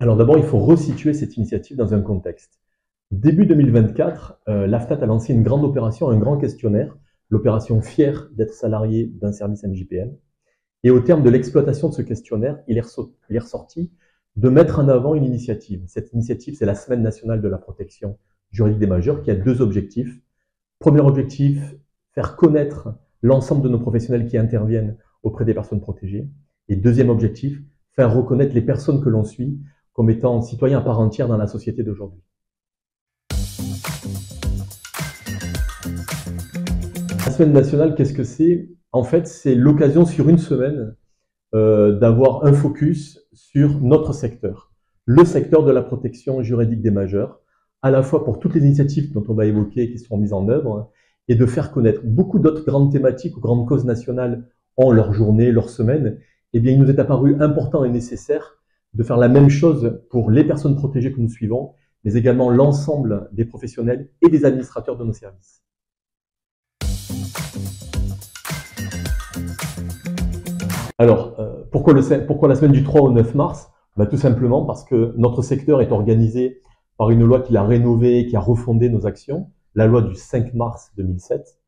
Alors d'abord, il faut resituer cette initiative dans un contexte. Début 2024, l'AFNAT a lancé une grande opération, un grand questionnaire, l'opération Fier d'être salarié d'un service MJPM. Et au terme de l'exploitation de ce questionnaire, il est ressorti de mettre en avant une initiative. Cette initiative, c'est la Semaine nationale de la protection juridique des majeurs, qui a deux objectifs. Premier objectif, faire connaître l'ensemble de nos professionnels qui interviennent auprès des personnes protégées. Et deuxième objectif, faire reconnaître les personnes que l'on suit comme étant citoyens à part entière dans la société d'aujourd'hui. La Semaine nationale, qu'est-ce que c'est? En fait, c'est l'occasion sur une semaine d'avoir un focus sur notre secteur, le secteur de la protection juridique des majeurs, à la fois pour toutes les initiatives dont on va évoquer qui seront mises en œuvre, et de faire connaître beaucoup d'autres grandes thématiques ou grandes causes nationales ont leur journée, leur semaine. Eh bien, il nous est apparu important et nécessaire de faire la même chose pour les personnes protégées que nous suivons, mais également l'ensemble des professionnels et des administrateurs de nos services. Alors, pourquoi la semaine du 3 au 9 mars? Tout simplement parce que notre secteur est organisé par une loi qui l'a rénové, qui a refondé nos actions, la loi du 5 mars 2007.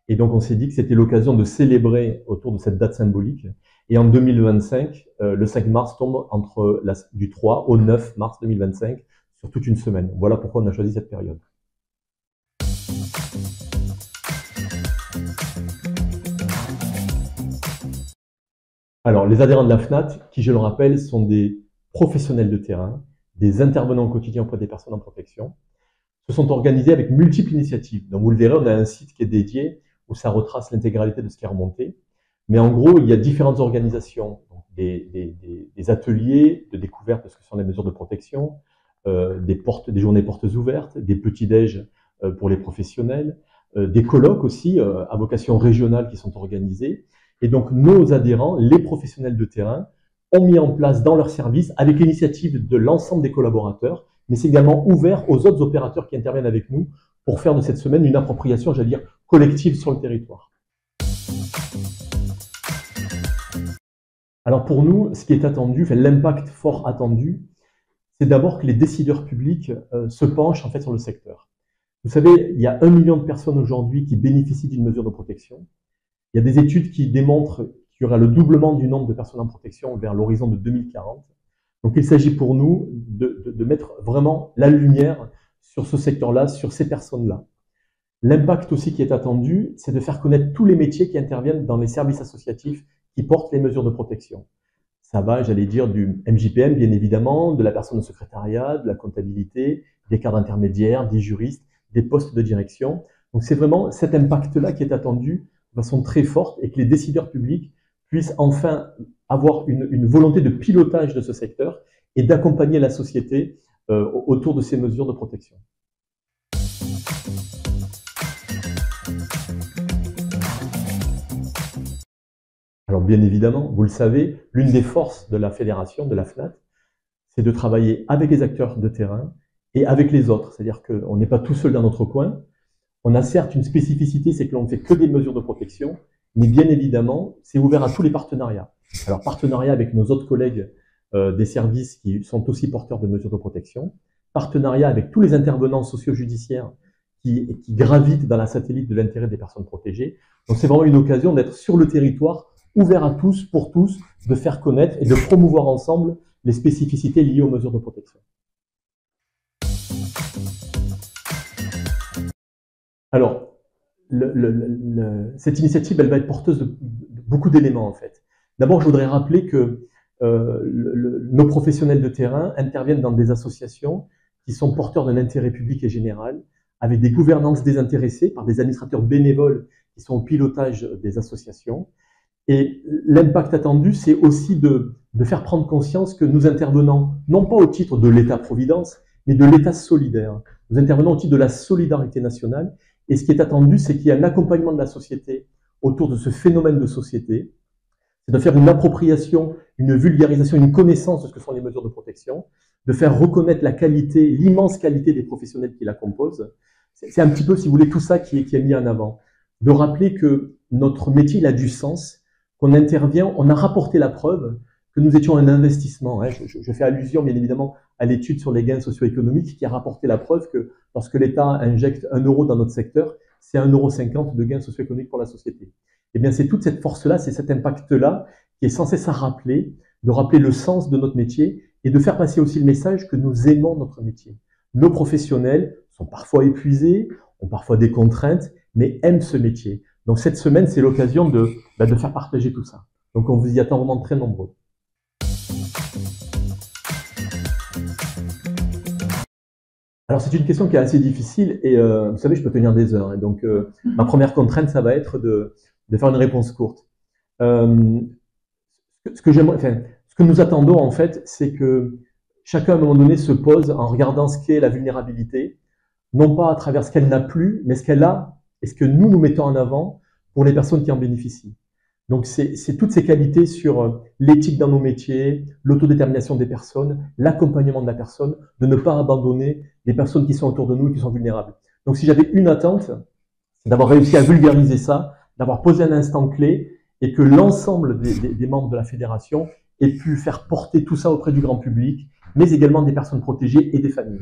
Et donc, on s'est dit que c'était l'occasion de célébrer autour de cette date symbolique. Et en 2025, le 5 mars tombe du 3 au 9 mars 2025 sur toute une semaine. Voilà pourquoi on a choisi cette période. Alors, les adhérents de la FNAT, qui, je le rappelle, sont des professionnels de terrain, des intervenants au quotidien auprès des personnes en protection, se sont organisés avec multiples initiatives. Donc, vous le verrez, on a un site qui est dédié où ça retrace l'intégralité de ce qui est remonté. Mais en gros, il y a différentes organisations, donc des ateliers de découverte de ce que sont les mesures de protection, des journées portes ouvertes, des petits-déj pour les professionnels, des colloques aussi à vocation régionale qui sont organisés. Et donc, nos adhérents, les professionnels de terrain, ont mis en place dans leur service, avec l'initiative de l'ensemble des collaborateurs, mais c'est également ouvert aux autres opérateurs qui interviennent avec nous pour faire de cette semaine une appropriation, j'allais dire, collective sur le territoire. Alors pour nous, ce qui est attendu, l'impact fort attendu, c'est d'abord que les décideurs publics se penchent en fait sur le secteur. Vous savez, il y a 1 million de personnes aujourd'hui qui bénéficient d'une mesure de protection. Il y a des études qui démontrent qu'il y aura le doublement du nombre de personnes en protection vers l'horizon de 2040. Donc il s'agit pour nous de mettre vraiment la lumière sur ce secteur-là, sur ces personnes-là. L'impact aussi qui est attendu, c'est de faire connaître tous les métiers qui interviennent dans les services associatifs qui portent les mesures de protection. Ça va, j'allais dire, du MJPM, bien évidemment, de la personne au secrétariat, de la comptabilité, des cadres intermédiaires, des juristes, des postes de direction. Donc c'est vraiment cet impact-là qui est attendu de façon très forte et que les décideurs publics puissent enfin avoir une volonté de pilotage de ce secteur et d'accompagner la société autour de ces mesures de protection. Alors bien évidemment, vous le savez, l'une des forces de la fédération, de la FNAT, c'est de travailler avec les acteurs de terrain et avec les autres. C'est-à-dire qu'on n'est pas tout seul dans notre coin. On a certes une spécificité, c'est que l'on ne fait que des mesures de protection, mais bien évidemment, c'est ouvert à tous les partenariats. Alors partenariat avec nos autres collègues des services qui sont aussi porteurs de mesures de protection, partenariat avec tous les intervenants socio-judiciaires qui gravitent dans la satellite de l'intérêt des personnes protégées. Donc c'est vraiment une occasion d'être sur le territoire, ouvert à tous, pour tous, de faire connaître et de promouvoir ensemble les spécificités liées aux mesures de protection. Alors, cette initiative, elle va être porteuse de beaucoup d'éléments en fait. D'abord, je voudrais rappeler que nos professionnels de terrain interviennent dans des associations qui sont porteurs d'un intérêt public et général, avec des gouvernances désintéressées par des administrateurs bénévoles qui sont au pilotage des associations. Et l'impact attendu, c'est aussi de faire prendre conscience que nous intervenons, non pas au titre de l'État-providence, mais de l'État solidaire. Nous intervenons au titre de la solidarité nationale. Et ce qui est attendu, c'est qu'il y ait un accompagnement de la société autour de ce phénomène de société. C'est de faire une appropriation, une vulgarisation, une connaissance de ce que sont les mesures de protection, de faire reconnaître la qualité, l'immense qualité des professionnels qui la composent. C'est un petit peu, si vous voulez, tout ça qui est mis en avant. De rappeler que notre métier, il a du sens, qu'on intervient, on a rapporté la preuve que nous étions un investissement. Je fais allusion, bien évidemment, à l'étude sur les gains socio-économiques qui a rapporté la preuve que lorsque l'État injecte 1 euro dans notre secteur, c'est 1,50 € de gains socio-économiques pour la société. Eh bien, c'est toute cette force-là, c'est cet impact-là qui est sans cesse à rappeler, de rappeler le sens de notre métier et de faire passer aussi le message que nous aimons notre métier. Nos professionnels sont parfois épuisés, ont parfois des contraintes, mais aiment ce métier. Donc cette semaine, c'est l'occasion de faire partager tout ça. Donc on vous y attend vraiment très nombreux. Alors c'est une question qui est assez difficile et vous savez, je peux tenir des heures. Et donc ma première contrainte, ça va être de faire une réponse courte. Ce que nous attendons en fait, c'est que chacun à un moment donné se pose en regardant ce qu'est la vulnérabilité, non pas à travers ce qu'elle n'a plus, mais ce qu'elle a et ce que nous mettons en avant pour les personnes qui en bénéficient. Donc c'est toutes ces qualités sur l'éthique dans nos métiers, l'autodétermination des personnes, l'accompagnement de la personne, de ne pas abandonner les personnes qui sont autour de nous et qui sont vulnérables. Donc si j'avais une attente, c'est d'avoir réussi à vulgariser ça, d'avoir posé un instant clé et que l'ensemble des membres de la fédération aient pu faire porter tout ça auprès du grand public, mais également des personnes protégées et des familles.